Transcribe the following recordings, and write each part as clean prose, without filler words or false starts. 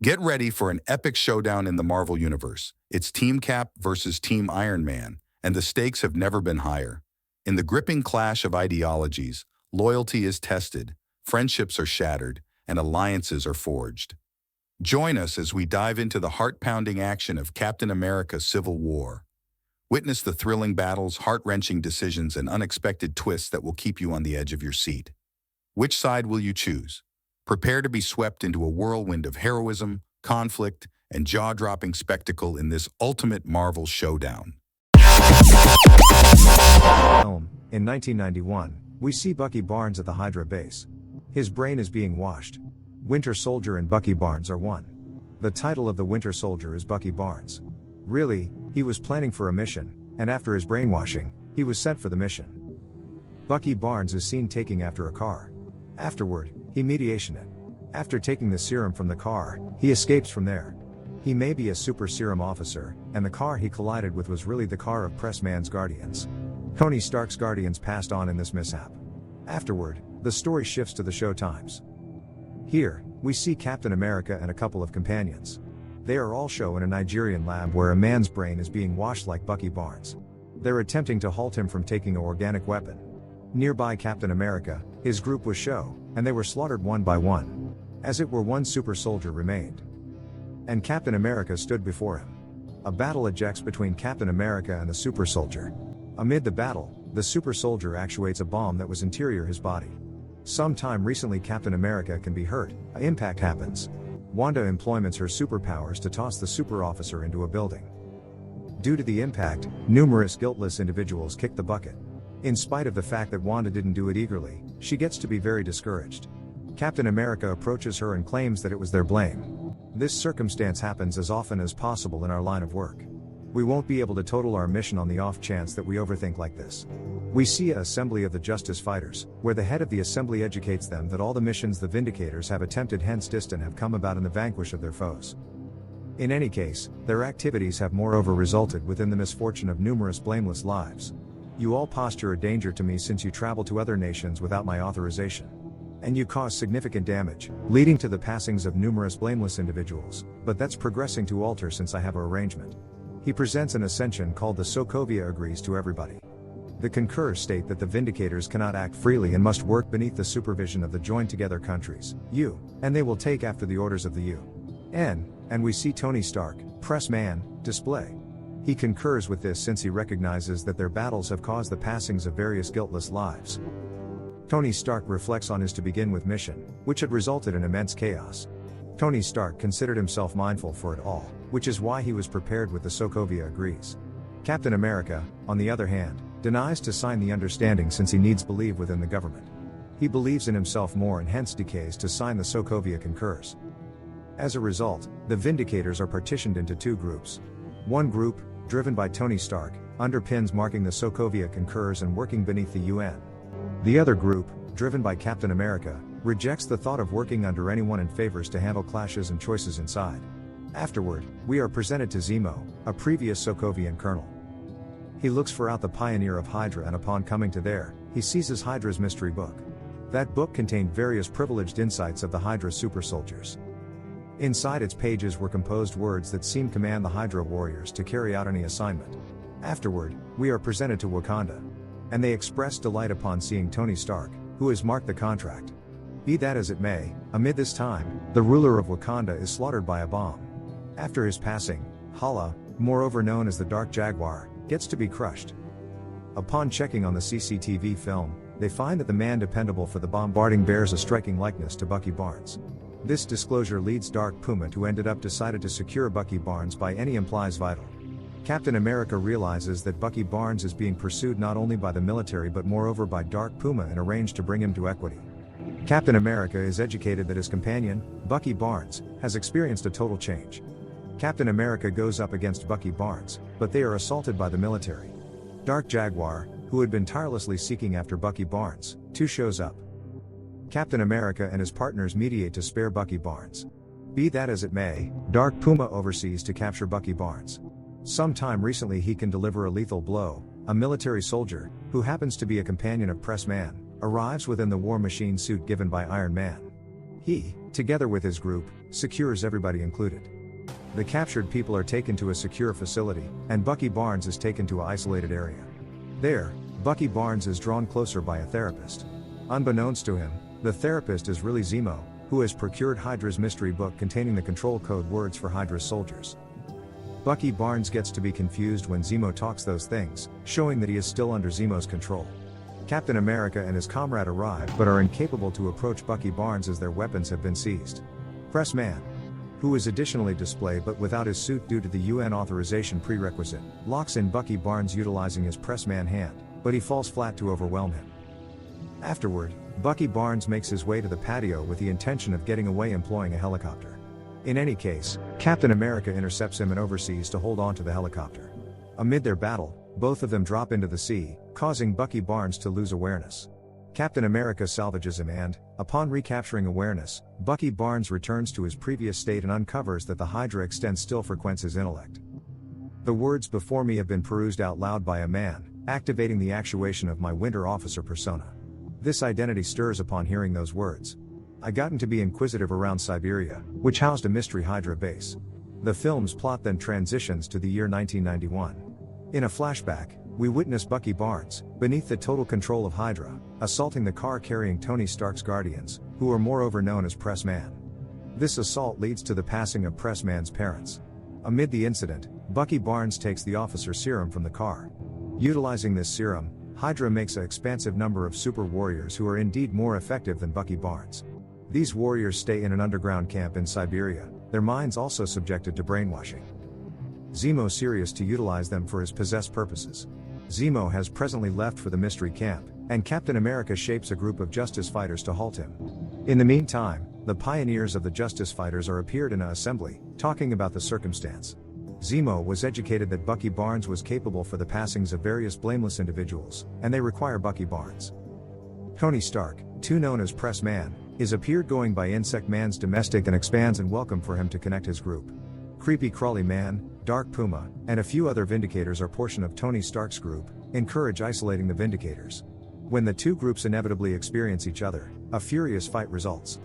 Get ready for an epic showdown in the Marvel Universe. It's Team Cap versus Team Iron Man, and the stakes have never been higher. In the gripping clash of ideologies, loyalty is tested, friendships are shattered, and alliances are forged. Join us as we dive into the heart-pounding action of Captain America: Civil War. Witness the thrilling battles, heart-wrenching decisions, and unexpected twists that will keep you on the edge of your seat. Which side will you choose? Prepare to be swept into a whirlwind of heroism, conflict, and jaw-dropping spectacle in this ultimate Marvel showdown. In 1991, we see Bucky Barnes at the Hydra base. His brain is being washed. Winter Soldier and Bucky Barnes are one. The title of the Winter Soldier is Bucky Barnes. Really, he was planning for a mission, and after his brainwashing, he was sent for the mission. Bucky Barnes is seen taking after a car. Afterward, he mediation it. After taking the serum from the car, he escapes from there. He may be a super serum officer, and the car he collided with was really the car of Pressman's Guardians. Tony Stark's Guardians passed on in this mishap. Afterward, the story shifts to the Showtimes. Here, we see Captain America and a couple of companions. They are all shown in a Nigerian lab where a man's brain is being washed like Bucky Barnes. They're attempting to halt him from taking an organic weapon. Nearby Captain America, his group was shown, and they were slaughtered one by one. As it were, one super soldier remained. And Captain America stood before him. A battle ejects between Captain America and the super soldier. Amid the battle, the super soldier actuates a bomb that was interior his body. Sometime recently Captain America can be hurt, an impact happens. Wanda employs her superpowers to toss the super officer into a building. Due to the impact, numerous guiltless individuals kick the bucket. In spite of the fact that Wanda didn't do it eagerly, she gets to be very discouraged. Captain America approaches her and claims that it was their blame. This circumstance happens as often as possible in our line of work. We won't be able to total our mission on the off chance that we overthink like this. We see an assembly of the Justice Fighters, where the head of the assembly educates them that all the missions the Vindicators have attempted hence distant have come about in the vanquish of their foes. In any case, their activities have moreover resulted within the misfortune of numerous blameless lives. You all posture a danger to me since you travel to other nations without my authorization. And you cause significant damage, leading to the passings of numerous blameless individuals, but that's progressing to alter since I have an arrangement. He presents an ascension called the Sokovia Agrees to everybody. The concurs state that the Vindicators cannot act freely and must work beneath the supervision of the joined together countries, U, and they will take after the orders of the UN, and we see Tony Stark, press man, display. He concurs with this since he recognizes that their battles have caused the passings of various guiltless lives. Tony Stark reflects on his to begin with mission, which had resulted in immense chaos. Tony Stark considered himself mindful for it all, which is why he was prepared with the Sokovia Agrees. Captain America, on the other hand, denies to sign the understanding since he needs belief within the government. He believes in himself more and hence decays to sign the Sokovia Concurs. As a result, the Vindicators are partitioned into two groups. One group, driven by Tony Stark, underpins marking the Sokovia Concurs and working beneath the UN. The other group, driven by Captain America, rejects the thought of working under anyone and favors to handle clashes and choices inside. Afterward, we are presented to Zemo, a previous Sokovian colonel. He looks for out the pioneer of Hydra and upon coming to there, he seizes Hydra's mystery book. That book contained various privileged insights of the Hydra super soldiers. Inside its pages were composed words that seem command the Hydra warriors to carry out any assignment. Afterward, we are presented to Wakanda. And they express delight upon seeing Tony Stark, who has marked the contract. Be that as it may, amid this time, the ruler of Wakanda is slaughtered by a bomb. After his passing, Hala, moreover known as the Dark Jaguar, gets to be crushed. Upon checking on the CCTV film, they find that the man dependable for the bombarding bears a striking likeness to Bucky Barnes. This disclosure leads Dark Puma to ended up decided to secure Bucky Barnes by any implies vital. Captain America realizes that Bucky Barnes is being pursued not only by the military but moreover by Dark Puma and arranged to bring him to equity. Captain America is educated that his companion, Bucky Barnes, has experienced a total change. Captain America goes up against Bucky Barnes, but they are assaulted by the military. Dark Jaguar, who had been tirelessly seeking after Bucky Barnes, too shows up. Captain America and his partners mediate to spare Bucky Barnes. Be that as it may, Dark Puma oversees to capture Bucky Barnes. Sometime recently he can deliver a lethal blow. A military soldier, who happens to be a companion of Press Man, arrives within the war machine suit given by Iron Man. He, together with his group, secures everybody included. The captured people are taken to a secure facility, and Bucky Barnes is taken to an isolated area. There, Bucky Barnes is drawn closer by a therapist. Unbeknownst to him, the therapist is really Zemo, who has procured Hydra's mystery book containing the control code words for Hydra's soldiers. Bucky Barnes gets to be confused when Zemo talks those things, showing that he is still under Zemo's control. Captain America and his comrade arrive but are incapable to approach Bucky Barnes as their weapons have been seized. Pressman, who is additionally displayed but without his suit due to the UN authorization prerequisite, locks in Bucky Barnes utilizing his Pressman hand, but he falls flat to overwhelm him. Afterward, Bucky Barnes makes his way to the patio with the intention of getting away employing a helicopter. In any case, Captain America intercepts him and oversees to hold on to the helicopter. Amid their battle, both of them drop into the sea, causing Bucky Barnes to lose awareness. Captain America salvages him and, upon recapturing awareness, Bucky Barnes returns to his previous state and uncovers that the Hydra extends still frequents his intellect. The words before me have been perused out loud by a man, activating the actuation of my Winter Officer persona. This identity stirs upon hearing those words. I gotten to be inquisitive around Siberia, which housed a mystery Hydra base. The film's plot then transitions to the year 1991. In a flashback, we witness Bucky Barnes, beneath the total control of Hydra, assaulting the car carrying Tony Stark's Guardians, who are moreover known as Pressman. This assault leads to the passing of Pressman's parents. Amid the incident, Bucky Barnes takes the officer serum from the car. Utilizing this serum, Hydra makes an expansive number of super warriors who are indeed more effective than Bucky Barnes. These warriors stay in an underground camp in Siberia, their minds also subjected to brainwashing. Zemo serious to utilize them for his possessed purposes. Zemo has presently left for the mystery camp, and Captain America shapes a group of justice fighters to halt him. In the meantime, the pioneers of the justice fighters are appeared in an assembly, talking about the circumstance. Zemo was educated that Bucky Barnes was capable for the passings of various blameless individuals, and they require Bucky Barnes. Tony Stark, too known as Pressman, is appeared going by Insect Man's domestic and expands and welcome for him to connect his group. Creepy Crawly Man, Dark Puma, and a few other Vindicators are portion of Tony Stark's group, encourage isolating the Vindicators. When the two groups inevitably experience each other, a furious fight results.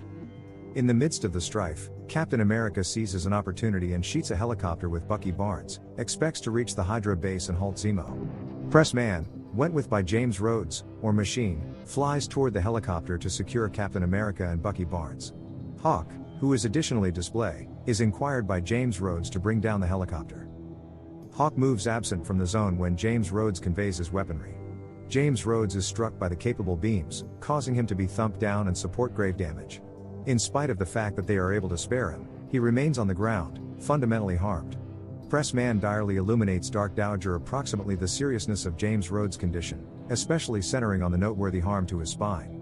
In the midst of the strife, Captain America seizes an opportunity and shoots a helicopter with Bucky Barnes, expects to reach the Hydra base and halt Zemo. Pressman, went with by James Rhodes, or Machine, flies toward the helicopter to secure Captain America and Bucky Barnes. Hawk, who is additionally displayed, is inquired by James Rhodes to bring down the helicopter. Hawk moves absent from the zone when James Rhodes conveys his weaponry. James Rhodes is struck by the capable beams, causing him to be thumped down and support grave damage. In spite of the fact that they are able to spare him, he remains on the ground, fundamentally harmed. Pressman direly illuminates Dark Dowager approximately the seriousness of James Rhodes' condition, especially centering on the noteworthy harm to his spine.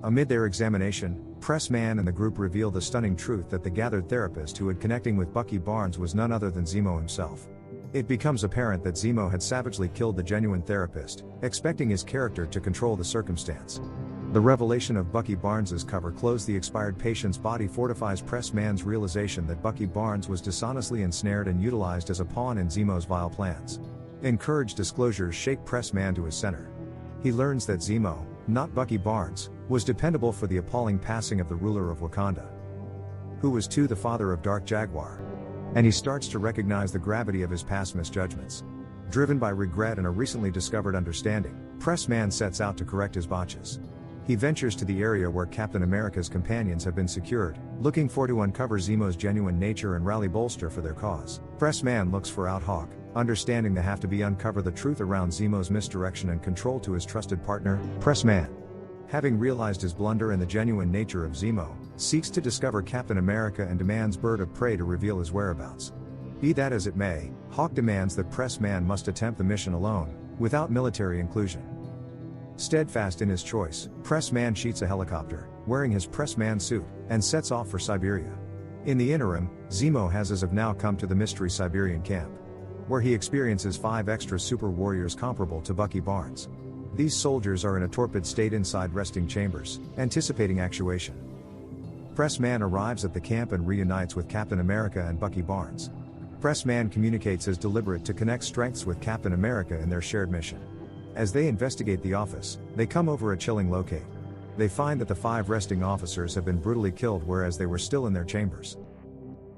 Amid their examination, Pressman and the group reveal the stunning truth that the gathered therapist who had connecting with Bucky Barnes was none other than Zemo himself. It becomes apparent that Zemo had savagely killed the genuine therapist, expecting his character to control the circumstance. The revelation of Bucky Barnes's cover clothes the expired patient's body fortifies Pressman's realization that Bucky Barnes was dishonestly ensnared and utilized as a pawn in Zemo's vile plans. Encouraged disclosures shake Pressman to his center. He learns that Zemo, not Bucky Barnes, was dependable for the appalling passing of the ruler of Wakanda, who was too the father of Dark Jaguar. And he starts to recognize the gravity of his past misjudgments. Driven by regret and a recently discovered understanding, Pressman sets out to correct his botches. He ventures to the area where Captain America's companions have been secured, looking for to uncover Zemo's genuine nature and rally bolster for their cause. Pressman looks for out Hawk, understanding they have to be uncover the truth around Zemo's misdirection and control to his trusted partner, Pressman. Having realized his blunder and the genuine nature of Zemo, seeks to discover Captain America and demands Bird of Prey to reveal his whereabouts. Be that as it may, Hawk demands that Pressman must attempt the mission alone, without military inclusion. Steadfast in his choice, Pressman shoots a helicopter, wearing his Pressman suit, and sets off for Siberia. In the interim, Zemo has as of now come to the mystery Siberian camp, where he experiences 5 extra super warriors comparable to Bucky Barnes. These soldiers are in a torpid state inside resting chambers, anticipating actuation. Pressman arrives at the camp and reunites with Captain America and Bucky Barnes. Pressman communicates his deliberate to connect strengths with Captain America in their shared mission. As they investigate the office, they come over a chilling locate. They find that the 5 resting officers have been brutally killed whereas they were still in their chambers.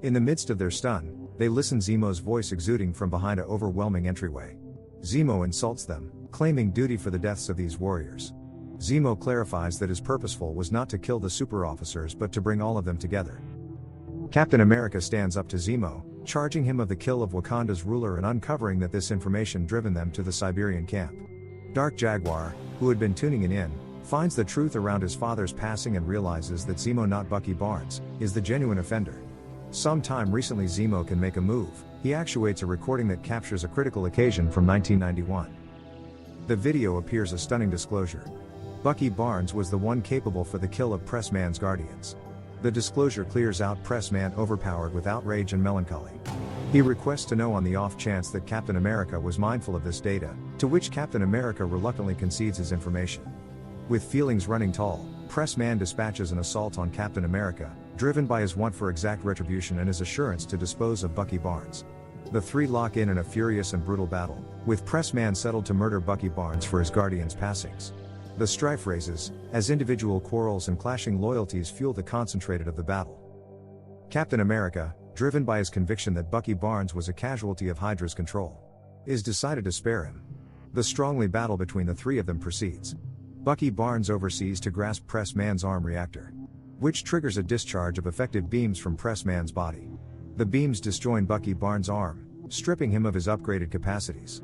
In the midst of their stun, they listen Zemo's voice exuding from behind an overwhelming entryway. Zemo insults them, claiming duty for the deaths of these warriors. Zemo clarifies that his purposeful was not to kill the super officers but to bring all of them together. Captain America stands up to Zemo, charging him of the kill of Wakanda's ruler and uncovering that this information driven them to the Siberian camp. Dark Jaguar, who had been tuning in, finds the truth around his father's passing and realizes that Zemo, not Bucky Barnes, is the genuine offender. Sometime recently Zemo can make a move. He actuates a recording that captures a critical occasion from 1991. The video appears a stunning disclosure. Bucky Barnes was the one capable for the kill of Pressman's guardians. The disclosure clears out Pressman overpowered with outrage and melancholy. He requests to know on the off chance that Captain America was mindful of this data, to which Captain America reluctantly concedes his information. With feelings running tall, Pressman dispatches an assault on Captain America, driven by his want for exact retribution and his assurance to dispose of Bucky Barnes. The three lock in a furious and brutal battle, with Pressman settled to murder Bucky Barnes for his guardian's passings. The strife raises, as individual quarrels and clashing loyalties fuel the concentrated of the battle. Captain America, driven by his conviction that Bucky Barnes was a casualty of Hydra's control, is decided to spare him. The strongly battle between the three of them proceeds. Bucky Barnes oversees to grasp Pressman's arm reactor, which triggers a discharge of effective beams from Pressman's body. The beams disjoin Bucky Barnes' arm, stripping him of his upgraded capacities.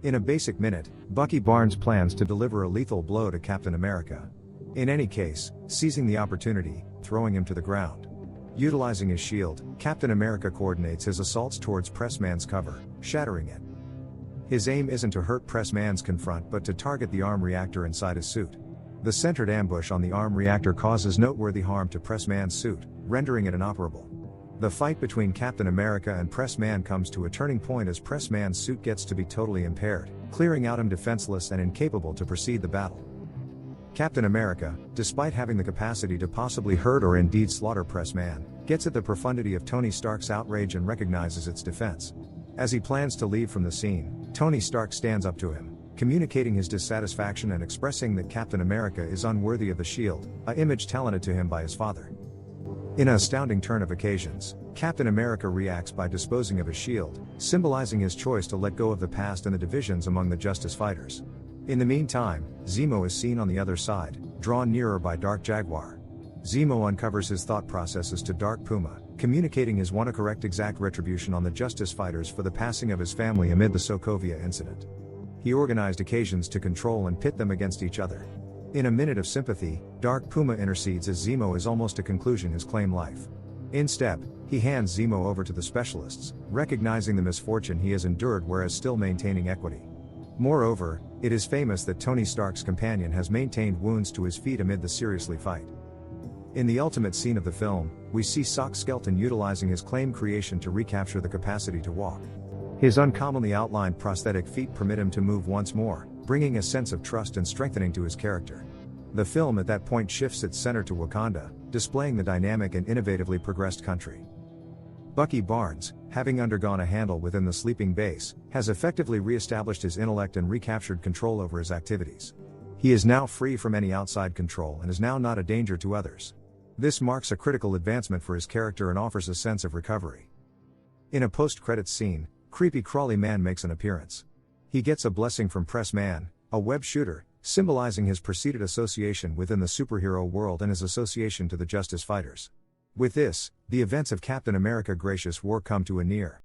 In a basic minute, Bucky Barnes plans to deliver a lethal blow to Captain America. In any case, seizing the opportunity, throwing him to the ground. Utilizing his shield, Captain America coordinates his assaults towards Pressman's cover, shattering it. His aim isn't to hurt Pressman's confront but to target the arm reactor inside his suit. The centered ambush on the arm reactor causes noteworthy harm to Pressman's suit, rendering it inoperable. The fight between Captain America and Pressman comes to a turning point as Pressman's suit gets to be totally impaired, clearing out him defenseless and incapable to proceed the battle. Captain America, despite having the capacity to possibly hurt or indeed slaughter Pressman, gets at the profundity of Tony Stark's outrage and recognizes its defense. As he plans to leave from the scene, Tony Stark stands up to him, communicating his dissatisfaction and expressing that Captain America is unworthy of the shield, an image talented to him by his father. In an astounding turn of occasions, Captain America reacts by disposing of his shield, symbolizing his choice to let go of the past and the divisions among the Justice Fighters. In the meantime, Zemo is seen on the other side, drawn nearer by Dark Jaguar. Zemo uncovers his thought processes to Dark Puma, communicating his want to correct exact retribution on the Justice Fighters for the passing of his family amid the Sokovia incident. He organized occasions to control and pit them against each other. In a minute of sympathy, Dark Puma intercedes as Zemo is almost to conclusion his claim life. In step, he hands Zemo over to the specialists, recognizing the misfortune he has endured whereas still maintaining equity. Moreover, it is famous that Tony Stark's companion has maintained wounds to his feet amid the seriously fight. In the ultimate scene of the film, we see Sock Skeleton utilizing his claim creation to recapture the capacity to walk. His uncommonly outlined prosthetic feet permit him to move once more, bringing a sense of trust and strengthening to his character. The film at that point shifts its center to Wakanda, displaying the dynamic and innovatively progressed country. Bucky Barnes, having undergone a handle within the sleeping base, has effectively re-established his intellect and recaptured control over his activities. He is now free from any outside control and is now not a danger to others. This marks a critical advancement for his character and offers a sense of recovery. In a post-credits scene, Creepy Crawly Man makes an appearance. He gets a blessing from Pressman, a web shooter, symbolizing his preceded association within the superhero world and his association to the Justice Fighters. With this, the events of Captain America Gracious War come to a near.